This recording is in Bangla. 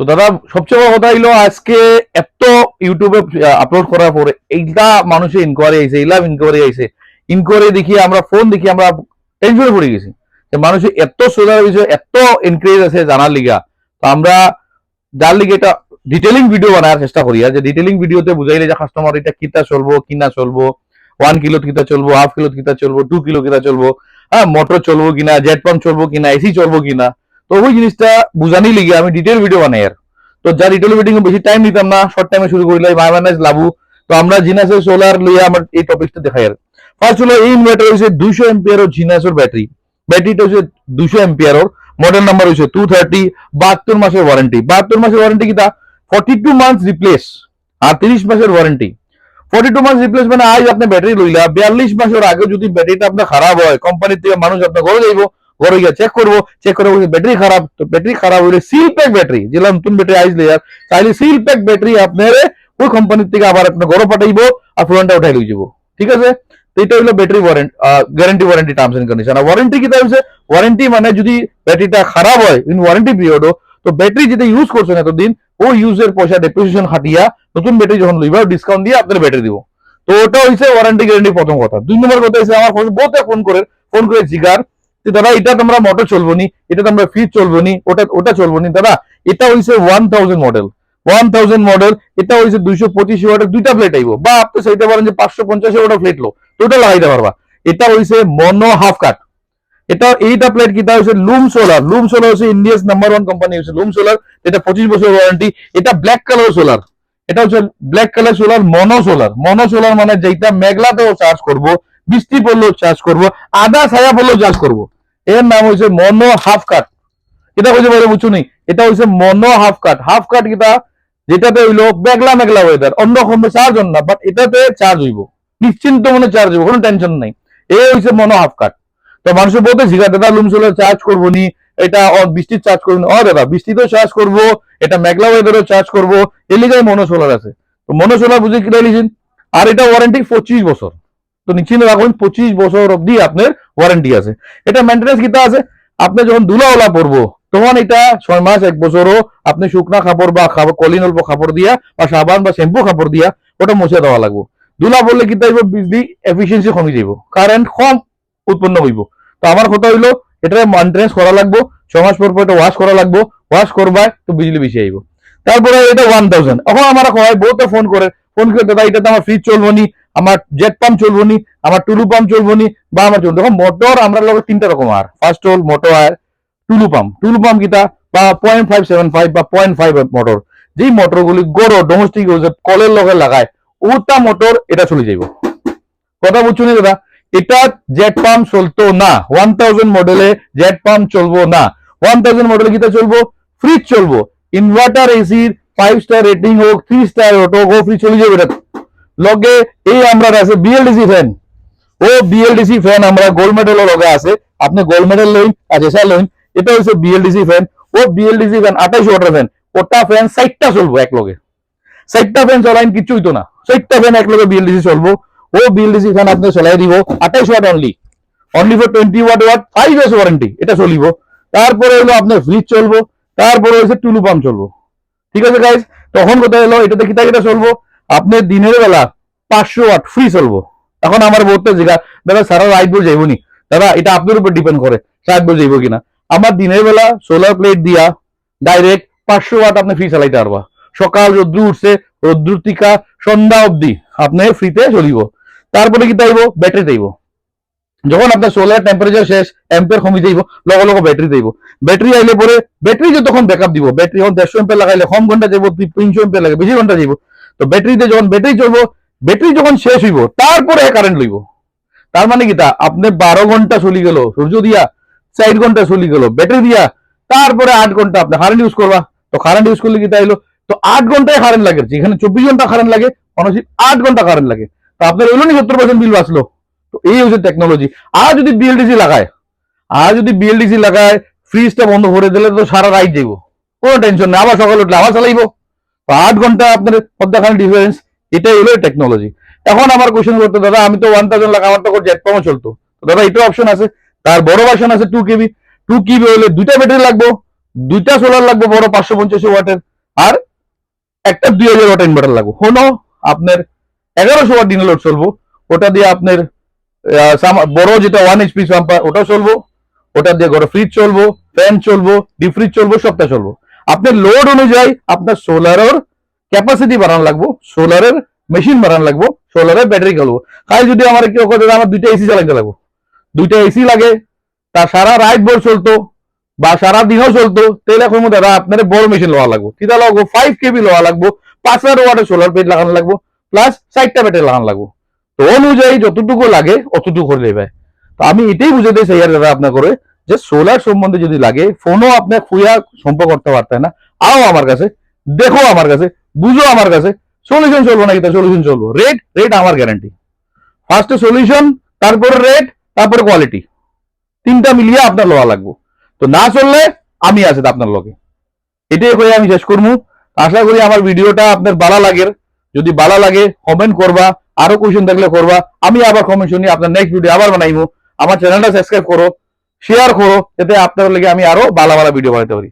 দাদা সবচেয়ে বড় কথা হইলো আজকে এত ইউটিউবে আপলোড করার পরে এইটা মানুষের ইনকোয়ারি আইছে, এইলাম ইনকোয়ারি আইছে। ইনকোয়ারি দেখি আমরা ফোন দেখি আমরা টেনশনে পড়ে গেছি যে মানুষের এত সোলার বিষয় এত এনকারেজ আছে জানার লিগা। তো আমরা যার লিগে এটা ডিটেলিং ভিডিও বানার চেষ্টা করি, যে ডিটেলিং ভিডিওতে বুঝাইলে যে কাস্টমার এটা কিতা চলবো কিনা চলবো, 1 কিলো কিতা চলবো, হাফ কিলো কিতা চলবো, 2 কিলো কিতা চলবো, হ্যাঁ মোটর চলবো কিনা, জেট পাম্প চলবো কিনা, এসি চলবো কিনা। তো ওই জিনিসটা বুঝানি লিগে আমি ডিটেল ভিডিও বানাই। আর তো যা ডিটেল ভিডিও বেশি টাইম নিতাম না, শর্ট টাইমে শুরু করিলে মাইনাস লাভু। তো আমরা জিনাসের সোলার লইয়া আমার এই টপিকটা দেখাই। আর ফার্স্ট হলো এই ইনভার্টার হচ্ছে 200 এম্পিয়ার জিনাসের ব্যাটারি। ব্যাটারিটা হচ্ছে 200 এম্পিয়ার, মডেল নাম্বার হচ্ছে 230, 72 মাসের ওয়ারেন্টি। 72 মাসের ওয়ারেন্টি কিতা 42 মান্থস রিপ্লেস আর 30 মাসের ওয়ারেন্টি। 42 মান্থস রিপ্লেস মানে আজ আপনি ব্যাটারি লইলা 42 মাসের আগে যদি ব্যাটারিটা আপনার খারাপ হয়, কোম্পানির থেকে মানুষ আপনার ঘরে যাইব, ঘরে গিয়ে চেক করবো, চেক করে ব্যাটারি খারাপ। তো ব্যাটারি খারাপ হইলে সিল প্যাক ব্যাটারি, যেটা নতুন ব্যাটারি আইস লেয়ার, তাইলে সিল প্যাক ব্যাটারি আপনার ওই কোম্পানির থেকে আবার আপনার ঘরে পাঠাইবো আর পুরানটা উঠাই লই যাবো। ঠিক আছে? তো এটা হলো battery warranty, guarantee warranty terms and condition. আর ওয়ারেন্টি কি হচ্ছে, ওয়ারেন্টি মানে যদি ব্যাটারিটা খারাপ হয় ইন ওয়ারেন্টি পিরিয়ডও, তো ব্যাটারি যেটা ইউজ করছেন এতদিন ও ইউজের পয়সা ডেপ্রিসিয়েশন খাটিয়া নতুন ব্যাটারি যখন লইবা ডিসকাউন্ট দিয়ে আপনার ব্যাটারি দিব। তো ওটা হইছে ওয়ারেন্টি গ্যারান্টি প্রথম কথা। 2 নম্বর কথা হচ্ছে আমার বহুত ফোন করে জিগার দাদা এটা তোমরা মোটর চলবো নি, এটা তোমরা ফ্রিজ চলবো নি, ওটা চলবো নি। দাদা এটা হইছে 1000 মডেল, 1000 মডেল, এটা হইছে 225 ওয়াটের দুইটা প্লেট আইবো, বা আপনি চাইতে পারেন যে 550 ওয়াটের প্লেট লো, তো ওটা লাগাইতে পারবা। এটা হইছে মনো হাফ কাট। এইটা প্লেট কিটা হইছে লুম সোলার। লুম সোলার হচ্ছে ইন্ডিয়াস নাম্বার 1 কোম্পানি হচ্ছে লুম সোলার। এটা 25 বছর ওয়ারেন্টি। এটা ব্ল্যাক কালার সোলার, এটা হচ্ছে ব্ল্যাক কালার সোলার, মনো সোলার। মনো সোলার মানে যেটা মেঘলাতেও চার্জ করব, বৃষ্টি পড়লেও চার্জ করব, আধা ছায়া পড়লেও চার্জ করব। এর নাম হচ্ছে মনো হাফ কাট। এটা হইছে বলে বুঝছো নি, এটা হইছে মনো হাফ কাট। হাফ কাট কিটা যেটাতে হইলো মেঘলা মেঘলা ওয়েদার, অন্য কোনো চার্জ হন না, বাট এটাতে চার্জ হইব, নিশ্চিন্ত মনে চার্জ হইব, কোনো টেনশন নাই। এই হইছে মনো হাফ কাট। তো মানুষ বলতে শিখা দাদা লুম সোলার চার্জ করবো নি, এটা বৃষ্টির চার্জ করবো না। দাদা বৃষ্টিতেও চার্জ করবো, এটা মেঘলা ওয়েদারও চার্জ করবো, এর লিগাই মনো সোলার আছে। তো মনো সোলার বুঝে কিনা লিখেন। আর এটা ওয়ারেন্টি 25 বছর। তো নিশ্চিন্ত রাখুন 25 বছর অব্দি আপনার ওয়ারেন্টি আছে। এটা মেনটেন্যান্স কিতা আছে, আপনি যখন ধুলাওলা পড়বো তখন এটা 6 মাস 1 বছরও আপনি শুকনা কাপড় বা কলিন অল্প কাপড় দিয়া বা সাবান বা শ্যাম্পু কাপড় দিয়া ওটা মুছে দেওয়া লাগবে। ধুলা পড়লে কি তাইব, বিজলি এফিসিয়েন্সি কমে যাইব, কারেন্ট কম উৎপন্ন হইব। তো আমার কথা হইলো এটা মেনটেন্যান্স করা লাগবে, 6 মাস পর এটা ওয়াশ করা লাগবে, ওয়াশ করবা তো বিজলি বেশি আইব। তারপরে এটা 1000। এখন আমার হয় বহুত ফোন করে দাদা এটাতে আমার ফ্রিজ চলবো নি, আমার জেট পাম্প চলবো নি, আমার টুলু পাম্প চলবো নি, বা আমার চলবো। দেখো মোটর আমরা লোক 3টা রকম। আর ফার্স্ট হল মোটর আর টুলু পাম্প। টুলু পাম্প কিটা বা 0.575 বা 0.5 মোটর, যেই মোটরগুলি গড় ডোমেস্টিক ইউজ কলের লগে লাগায় ওটা মোটর এটা চলে যাইব। কথা বুঝছো নি দাদা? এটা জেট পাম্প চলতো না, 1000 মডেলে জেট পাম্প চলবো না। 1000 মডেলে কিটা চলবো, ফ্রিজ চলবো, ইনভার্টার এসির 5 স্টার রেটিং হোক, 3 স্টার হোক, ফ্রিজ চলে যাবে। এটা লগে এই আমরা আছে বিএলডিসি ফ্যান, ও বিএলডিসি ফ্যান আমরা গোল্ড মেডেলের লগে আছে। আপনি গোল্ড মেডেল লইন আর এসা লইন, এটা হচ্ছে বিএলডিসি ফ্যান। ও বিএলডিসি ফ্যান 28 ওয়াটের ফ্যান, ওটা ফ্যান 60টা চলবো এক লগে। 60টা ফ্যান চলাইন কিছু হইতো না, 60টা ফ্যান এক লগে বিএলডিসি চলবো। ও বিএলডিসি ফ্যান আপনি চলাই দিব 28 watt only, only for 20 watt, 5 years warranty, এটা চলিব। তারপরে হলো আপনার ফ্রিজ চলবো, তারপরে হচ্ছে টুলু পাম্প চলবো। ঠিক আছে গাইজ? তখন কথা হলো এটাতে কিতা কিতা চলবো, আপনি দিনের বেলা 500 ওয়াট ফ্রি চলবো। এখন আমার বলতে জিগা দাদা সারা রাত ভোর যাইব নি, দাদা এটা আপনার উপর ডিপেন্ড করে রাত ভোর যাইব কিনা। আমার দিনের বেলা সোলার প্লেট দিয়া ডাইরেক্ট 500 ওয়াট আপনি ফ্রি চালাইতে পারবা। সকাল রোদ্রু উঠছে, রোদ্রুর টিকা সন্ধ্যা অবধি আপনি ফ্রিতে চলিব। তারপরে কি তাইব, ব্যাটারি তাইব। যখন আপনার সোলার টেম্পারেচার শেষ, এম্পিয়ার কমে যাইব, লগে লগে ব্যাটারি দিব। ব্যাটারি আইলে পরে ব্যাটারি যে তখন ব্যাকআপ দিব। ব্যাটারি যখন 150 এম্পিয়ার লাগাইলে কম ঘন্টা যাবো, 300 এম্পিয়ার লাগে বেশি ঘন্টা যাইব। তো ব্যাটারিতে যখন ব্যাটারি চলবো, ব্যাটারি যখন শেষ হইব তারপরে কারেন্ট লইব। তার মানে কি তা আপনি 12 ঘন্টা চলি গেল সূর্য দিয়া, 4 ঘন্টা চলি গেল ব্যাটারি দিয়া, তারপরে 8 ঘন্টা আপনি কারেন্ট ইউজ করবা। তো কারেন্ট ইউজ করলে কি তাইলো, তো 8 ঘন্টায় কারেন্ট লাগে, যেখানে 24 ঘন্টা কারেন্ট লাগে মানুষ 8 ঘন্টা কারেন্ট লাগে। তো আপনার হইলো নি 70% বিল বাঁচলো। তো এই হচ্ছে টেকনোলজি। আর যদি বিএলডিসি লাগায়, ফ্রিজটা বন্ধ করে দিলে তো সারা রাত যাইব, কোনো টেনশন নেই, আবার সকালে উঠলে আবার চালাইবো। তো 8 ঘন্টা আপনার মধ্যখানে ডিফারেন্স, এটাই হলো টেকনোলজি। এখন আমার কোশ্চেন করতে দাদা আমি তো 1000 লাখ, আমার তো জেট পাম্পও চলতো। দাদা এটা অপশন আছে, তার বড় ভার্সন আছে 2 কেবি। 2 কেবি হলে দুইটা ব্যাটারি লাগবো, দুইটা সোলার লাগবে বড় 550 ওয়াটের, আর একটা 2000 ওয়াট ইনভার্টার লাগবো। হলো আপনার 1100 ওয়াট দিনে লোড চলবো, ওটা দিয়ে আপনার বড় যেটা 1 HP পাম্প ওটাও চলবো, ওটা দিয়ে ঘরে ফ্রিজ চলবো, ফ্যান চলবো, ডিপ ফ্রিজ চলবো, সবটা চলবো। আপনার লোড অনুযায়ী আপনার সোলারের ক্যাপাসিটি বাড়ানো লাগবো, সোলারের মেশিন বাড়ানো লাগবো, সোলারের ব্যাটারি খেলবো। খালি যদি আমার কেউ কথা আমার 2টা এসি চালাইতে লাগবো, 2টা এসি লাগে, তা সারা রাত ভোর চলতো বা সারা দিনও চলতো, তাহলে এখন দাদা আপনার বড় মেশিন লওয়া লাগবো। কিতা লাগবো? 5 কেবি লওয়া লাগবো, 5000 ওয়াটের সোলার প্লেট লাগানো লাগবো, প্লাস 4টা ব্যাটারি লাগানো লাগবো। তো অনুযায়ী যতটুকু লাগে অতটুকু করে দেবে। তো আমি এটাই বুঝাতে চাই আর দাদা আপনার করে, যে সোলার সম্বন্ধে যদি লাগে, ফোনও আপনার খুঁয়া সম্পর্ক করতে পারতেন না, আও আমার কাছে, দেখো আমার কাছে, বুঝো আমার কাছে, সলিউশন চলবো না, সলিউশন চলবো। রেট রেট আমার গ্যারান্টি। ফার্স্টে সলিউশন, তারপরে রেট, তারপরে কোয়ালিটি, 3টা মিলিয়ে আপনার লওয়া লাগবো। তো না চললে আমি আছি আপনার লগে। এটাই হয়ে আমি শেষ করবো। আশা করি আমার ভিডিওটা আপনার ভালো লাগে। যদি ভালো লাগে কমেন্ট করবা, আরো কোয়েশ্চেন থাকলে করবা, আমি আবার কমেন্ট শুনি, আপনার নেক্সট ভিডিও আবার বানাইবো। আমার চ্যানেলটা সাবস্ক্রাইব করো, শেয়ার করো, যাতে আপনার লেগে আমি আরো ভালো ভালো ভিডিও বানাতে পারি।